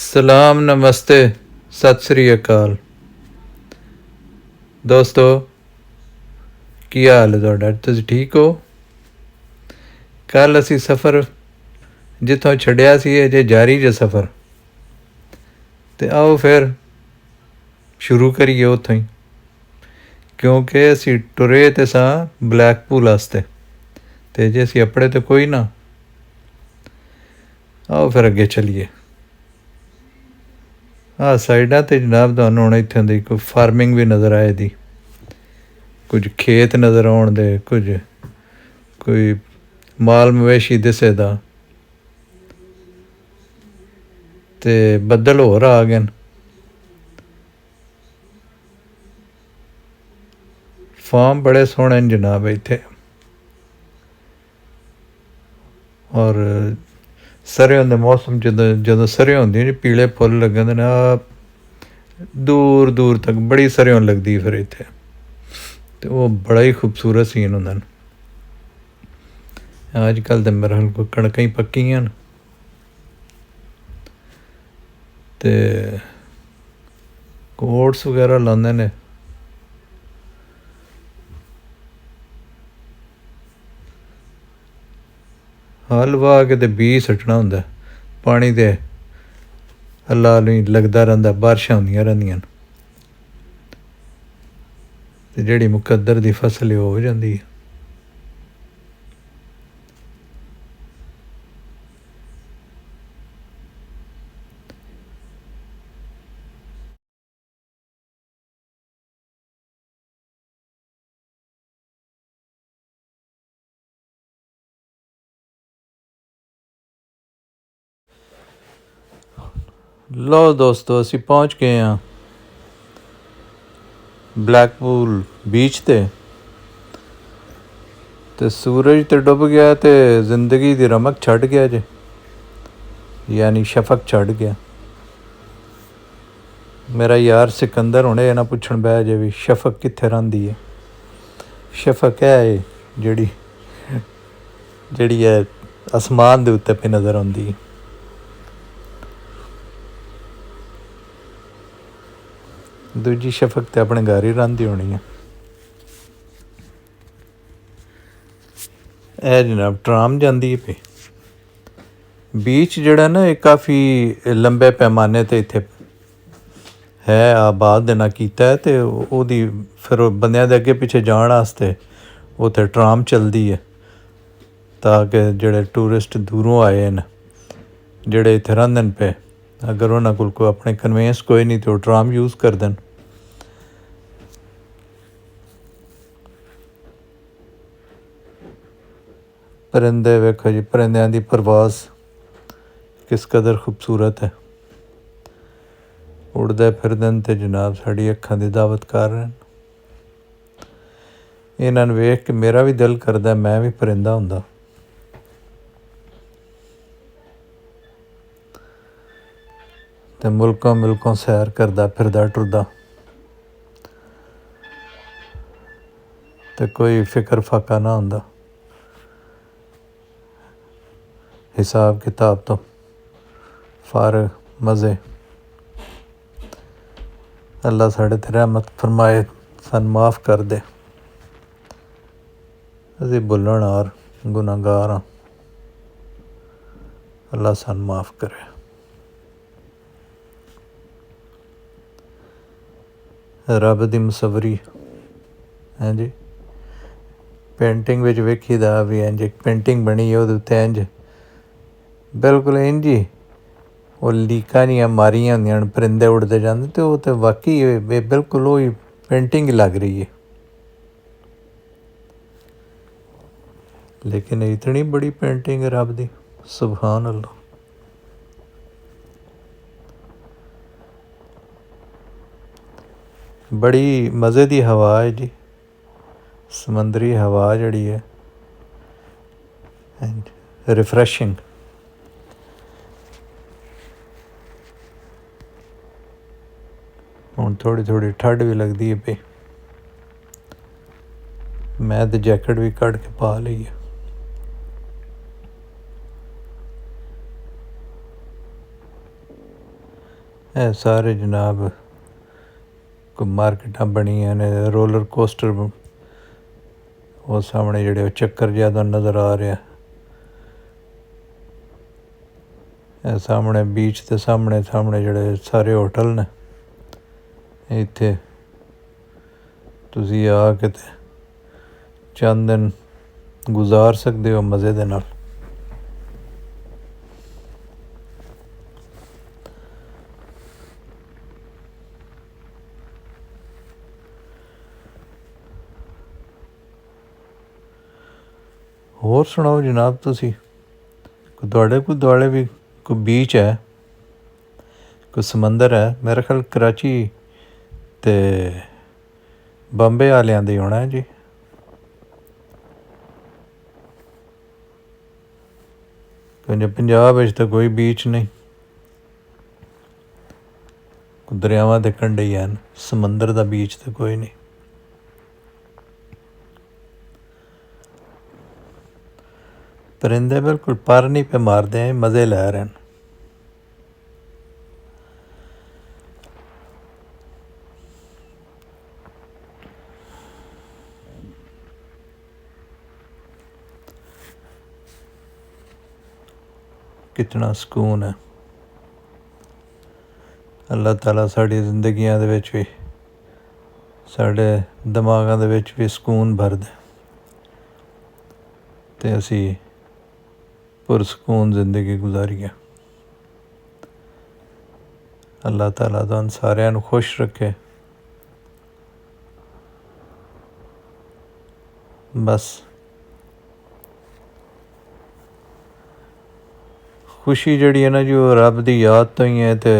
ਸਲਾਮ ਨਮਸਤੇ ਸਤਿ ਸ੍ਰੀ ਅਕਾਲ ਦੋਸਤੋ। ਕੀ ਹਾਲ ਹੈ ਤੁਹਾਡਾ? ਤੁਸੀਂ ਠੀਕ ਹੋ? ਕੱਲ੍ਹ ਅਸੀਂ ਸਫ਼ਰ ਜਿੱਥੋਂ ਛੱਡਿਆ ਸੀ ਅਜੇ ਜਾਰੀ ਜੇ ਸਫ਼ਰ, ਅਤੇ ਆਓ ਫਿਰ ਸ਼ੁਰੂ ਕਰੀਏ ਉੱਥੋਂ ਹੀ, ਕਿਉਂਕਿ ਅਸੀਂ ਟੁਰੇ ਤੇ ਸਾਂ ਬਲੈਕਪੂਲ ਵਾਸਤੇ, ਅਤੇ ਜੇ ਅਸੀਂ ਆਪਣੇ ਤਾਂ ਕੋਈ ਨਾ। ਆਓ ਫਿਰ ਅੱਗੇ ਚੱਲੀਏ। ਆਹ ਸਾਈਡਾਂ 'ਤੇ ਜਨਾਬ ਤੁਹਾਨੂੰ ਹੁਣ ਇੱਥੋਂ ਦੀ ਕੋਈ ਫਾਰਮਿੰਗ ਵੀ ਨਜ਼ਰ ਆਏ ਦੀ, ਕੁਝ ਖੇਤ ਨਜ਼ਰ ਆਉਣ ਦੇ, ਕੁਝ ਕੋਈ ਮਾਲ ਮਵੇਸ਼ੀ ਦਿਸੇ ਦਾ, ਅਤੇ ਬੱਦਲ ਹੋਰ ਆ ਗਏ ਨੇ। ਫਾਰਮ ਬੜੇ ਸੋਹਣੇ ਨੇ ਜਨਾਬ ਇੱਥੇ, ਔਰ ਸਰ੍ਹੋਂ ਦੇ ਮੌਸਮ ਜਦੋਂ ਸਰ੍ਹੋਂ ਹੁੰਦੀ ਜੀ, ਪੀਲੇ ਫੁੱਲ ਲੱਗੇ ਹੁੰਦੇ ਨੇ, ਆ ਦੂਰ ਦੂਰ ਤੱਕ ਬੜੀ ਸਰ੍ਹੋਂ ਲੱਗਦੀ ਫਿਰ ਇੱਥੇ, ਅਤੇ ਉਹ ਬੜਾ ਹੀ ਖੂਬਸੂਰਤ ਸੀਨ ਹੁੰਦਾ ਨੇ। ਅੱਜ ਕੱਲ੍ਹ ਤਾਂ ਮੇਰੇ ਕੋਲ ਕਣਕਾਂ ਹੀ ਪੱਕੀਆਂ ਨੇ, ਅਤੇ ਓਟਸ ਵਗੈਰਾ ਲਾਉਂਦੇ ਨੇ। ਹਲ ਵਾਹ ਕੇ ਅਤੇ ਬੀਜ ਸੁੱਟਣਾ ਹੁੰਦਾ, ਪਾਣੀ ਦੇ ਅੱਲਾ ਨਹੀਂ ਲੱਗਦਾ ਰਹਿੰਦਾ, ਬਾਰਿਸ਼ਾਂ ਹੁੰਦੀਆਂ ਰਹਿੰਦੀਆਂ ਨੇ, ਅਤੇ ਜਿਹੜੀ ਮੁਕੱਦਰ ਦੀ ਫਸਲ ਉਹ ਹੋ ਜਾਂਦੀ ਹੈ। ਲਓ ਦੋਸਤੋ, ਅਸੀਂ ਪਹੁੰਚ ਗਏ ਹਾਂ ਬਲੈਕਪੂਲ ਬੀਚ 'ਤੇ, ਅਤੇ ਸੂਰਜ ਤਾਂ ਡੁੱਬ ਗਿਆ ਅਤੇ ਜ਼ਿੰਦਗੀ ਦੀ ਰਮਕ ਛੱਡ ਗਿਆ ਜੇ, ਯਾਨੀ ਸ਼ਫਕ ਛੱਡ ਗਿਆ। ਮੇਰਾ ਯਾਰ ਸਿਕੰਦਰ ਹੁਣੇ ਇਹ ਨਾ ਪੁੱਛਣ ਬਹਿ ਜੇ ਵੀ ਸ਼ਫਕ ਕਿੱਥੇ ਰਹਿੰਦੀ ਹੈ। ਸ਼ਫਕ ਹੈ ਜਿਹੜੀ ਹੈ ਅਸਮਾਨ ਦੇ ਉੱਤੇ ਪਈ ਨਜ਼ਰ ਆਉਂਦੀ ਹੈ। ਦੂਜੀ ਸ਼ਫਕ ਤਾਂ ਆਪਣੇ ਘਰ ਹੀ ਰਹਿੰਦੀ ਹੋਣੀ ਹੈ। ਇਹ ਜਨਾਬ ਟਰਾਮ ਜਾਂਦੀ ਹੈ ਪਈ। ਬੀਚ ਜਿਹੜਾ ਨਾ ਇਹ ਕਾਫੀ ਲੰਬੇ ਪੈਮਾਨੇ 'ਤੇ ਇੱਥੇ ਹੈ, ਆਬਾਦ ਦੇ ਨਾਲ ਕੀਤਾ ਹੈ, ਅਤੇ ਉਹਦੀ ਫਿਰ ਬੰਦਿਆਂ ਦੇ ਅੱਗੇ ਪਿੱਛੇ ਜਾਣ ਵਾਸਤੇ ਉੱਥੇ ਟਰਾਮ ਚੱਲਦੀ ਹੈ, ਤਾਂ ਕਿ ਜਿਹੜੇ ਟੂਰਿਸਟ ਦੂਰੋਂ ਆਏ ਨੇ, ਜਿਹੜੇ ਇੱਥੇ ਰਹਿੰਦੇ ਨੇ ਪਏ, ਅਗਰ ਉਹਨਾਂ ਕੋਲ ਕੋਈ ਆਪਣੇ ਕਨਵੇਂਸ ਕੋਈ ਨਹੀਂ ਤਾਂ ਉਹ ਟਰਾਮ ਯੂਜ਼ ਕਰਦੇ ਨੇ। ਪਰਿੰਦੇ ਵੇਖੋ ਜੀ, ਪਰਿੰਦਿਆਂ ਦੀ ਪ੍ਰਵਾਜ਼ ਕਿਸ ਕਦਰ ਖੂਬਸੂਰਤ ਹੈ। ਉੜਦੇ ਫਿਰਦੇ ਨੇ ਅਤੇ ਜਨਾਬ ਸਾਡੀ ਅੱਖਾਂ ਦੀ ਦਾਵਤ ਕਰ ਰਹੇ ਨੇ। ਇਹਨਾਂ ਨੂੰ ਵੇਖ ਕੇ ਮੇਰਾ ਵੀ ਦਿਲ ਕਰਦਾ ਮੈਂ ਵੀ ਪਰਿੰਦਾ ਹੁੰਦਾ। ਅਤੇ ਮੁਲਕੋਂ ਸੈਰ ਕਰਦਾ ਫਿਰਦਾ ਟੁਰਦਾ, ਅਤੇ ਕੋਈ ਫਿਕਰ ਫਾਕਾ ਨਾ ਹੁੰਦਾ, ਹਿਸਾਬ ਕਿਤਾਬ ਤੋਂ ਫਾਰਗ, ਮਜ਼ੇ। ਅੱਲਾ ਸਾਡੇ 'ਤੇ ਰਹਿਮਤ ਫਰਮਾਏ, ਸਾਨੂੰ ਮਾफ़ ਕਰ ਦੇ, ਅਸੀਂ ਭੁੱਲਣਹਾਰ ਗੁਨਾਹਗਾਰ ਹਾਂ। ਅੱਲਾ ਸਾਨੂੰ ਮਾफ़ ਕਰੇ। ਰੱਬ ਦੀ ਮੁਸੱਵਰੀ ਹੈ ਜੀ, ਪੇਂਟਿੰਗ ਵਿੱਚ ਵੇਖੀ ਦਾ ਵੀ ਇੰਝ ਇੱਕ ਪੇਂਟਿੰਗ ਬਣੀ ਉਹਦੇ ਉੱਤੇ ਇੰਝ ਬਿਲਕੁਲ ਇੰਝ ਹੀ ਉਹ ਲੀਕਾਂ ਜਿਹੀਆਂ ਮਾਰੀਆਂ ਹੁੰਦੀਆਂ ਹਨ, ਪਰਿੰਦੇ ਉੱਡਦੇ ਜਾਂਦੇ, ਅਤੇ ਉਹ ਤਾਂ ਵਾਕਈ ਇਹ ਬਿਲਕੁਲ ਉਹੀ ਪੇਂਟਿੰਗ ਹੀ ਲੱਗ ਰਹੀ ਹੈ। ਲੇਕਿਨ ਇਤਨੀ ਬੜੀ ਪੇਂਟਿੰਗ ਹੈ ਰੱਬ ਦੀ, ਸੁਬਹਾਨ ਅੱਲਾ। ਬੜੀ ਮਜ਼ੇ ਦੀ ਹਵਾ ਹੈ ਜੀ, ਸਮੁੰਦਰੀ ਹਵਾ ਜਿਹੜੀ ਹੈ, ਰਿਫਰੈਸ਼ਿੰਗ। ਹੁਣ ਥੋੜ੍ਹੀ ਥੋੜ੍ਹੀ ਠੰਡ ਵੀ ਲੱਗਦੀ ਹੈ ਪਈ, ਮੈਂ ਤਾਂ ਜੈਕਟ ਵੀ ਕੱਢ ਕੇ ਪਾ ਲਈ ਹੈ। ਇਹ ਸਾਰੇ ਜਨਾਬ ਕੋਈ ਮਾਰਕੀਟਾਂ ਬਣੀਆਂ ਨੇ, ਰੋਲਰ ਕੋਸਟਰ ਉਹ ਸਾਹਮਣੇ ਜਿਹੜੇ ਉਹ ਚੱਕਰ ਜਿਹਾ ਤੁਹਾਨੂੰ ਨਜ਼ਰ ਆ ਰਿਹਾ। ਇਹ ਸਾਹਮਣੇ ਬੀਚ ਦੇ ਸਾਹਮਣੇ ਸਾਹਮਣੇ ਜਿਹੜੇ ਸਾਰੇ ਹੋਟਲ ਨੇ, ਇੱਥੇ ਤੁਸੀਂ ਆ ਕੇ ਤੇ ਚੰਦ ਦਿਨ ਗੁਜ਼ਾਰ ਸਕਦੇ ਹੋ ਮਜ਼ੇ ਦੇ ਨਾਲ। ਹੋਰ ਸੁਣਾਓ ਜਨਾਬ, ਤੁਸੀਂ ਤੁਹਾਡੇ ਕੋਈ ਦੁਆਲੇ ਵੀ ਕੋਈ ਬੀਚ ਹੈ, ਕੋਈ ਸਮੁੰਦਰ ਹੈ? ਮੇਰਾ ਖਿਆਲ ਕਰਾਚੀ ਅਤੇ ਬੰਬੇ ਵਾਲਿਆਂ ਦੇ ਹੋਣਾ ਜੀ। ਪੰਜਾਬ ਵਿੱਚ ਤਾਂ ਕੋਈ ਬੀਚ ਨਹੀਂ, ਦਰਿਆਵਾਂ ਦੇ ਕੰਢੇ ਹੀ ਹਨ, ਸਮੁੰਦਰ ਦਾ ਬੀਚ ਤਾਂ ਕੋਈ ਨਹੀਂ। परिंदे बिल्कुल पर नहीं पे मारते हैं, मज़े ले रहे हैं। कितना सुकून है। अल्लाह ताला साड़ी जिंदगियां दे विच भी साढ़े दिमागां दे विच भी सुकून भर दे ते असी पुरसकून जिंदगी गुजारिए। अल्लाह ताला तुहानूं सारिआं नूं खुश रखे। बस खुशी जिहड़ी है ना जी, वो रब दी याद तो ही है, तो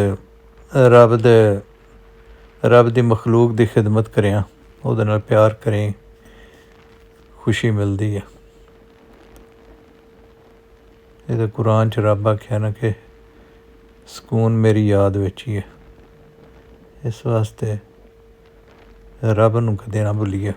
रब दी मखलूक दी खिदमत करें, उहदे नाल प्यार करें, खुशी मिलती है। ये कुरान च रब आख्या ना कि सुकून मेरी याद विच ही है। इस वास्ते रब नूं कदे ना भुल्लीए।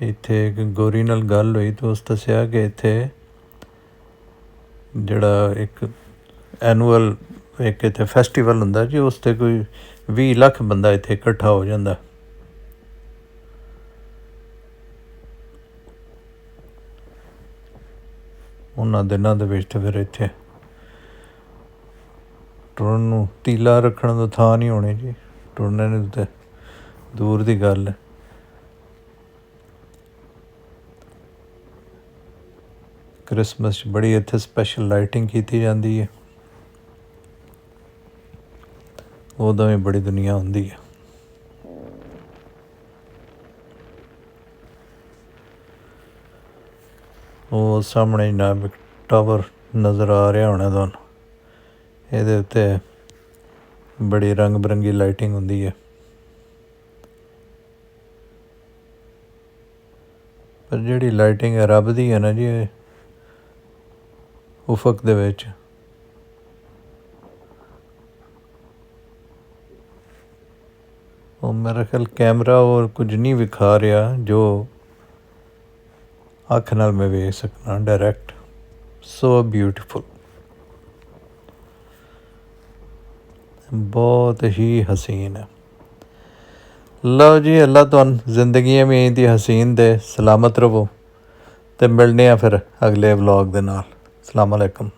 इत्थे एक गोरी नाल गल हुई तो उस दस्सिया कि इत्थे जिहड़ा एक एनुअल एक इत्थे फैसटीवल हुंदा जी, उस ते कोई 20 लाख बंदा इत्थे इकट्ठा हो जांदा। उन्हां दिनां दे विच ते फिर इत्थे टुरन नूं तीला रखण दा थां नहीं होनी जी, टुरने नूं ते दूर दी गल है। क्रिसमस बड़ी इत्थे स्पैशल लाइटिंग की जाती है, उदों भी बड़ी दुनिया होंदी है। वो सामने जनाब एक टावर नज़र आ रहा होना तुहानूं, इहदे उत्ते बड़ी रंग बरंगी लाइटिंग होंदी है। पर जिहड़ी लाइटिंग है रब दी है ना जी, उफक दे विच वो मेरा ख्याल कैमरा और कुछ नहीं विखा रहा जो अख नाल मैं वेख सकना डायरैक्ट। सो ब्यूटीफुल, बहुत ही हसीन है। लो जी, अल्लाह तुहानूं जिंदगी में इंदी हसीन दे, सलामत रवो ते मिलने फिर अगले व्लॉग दे नाल। अस्सलाम वालेकुम।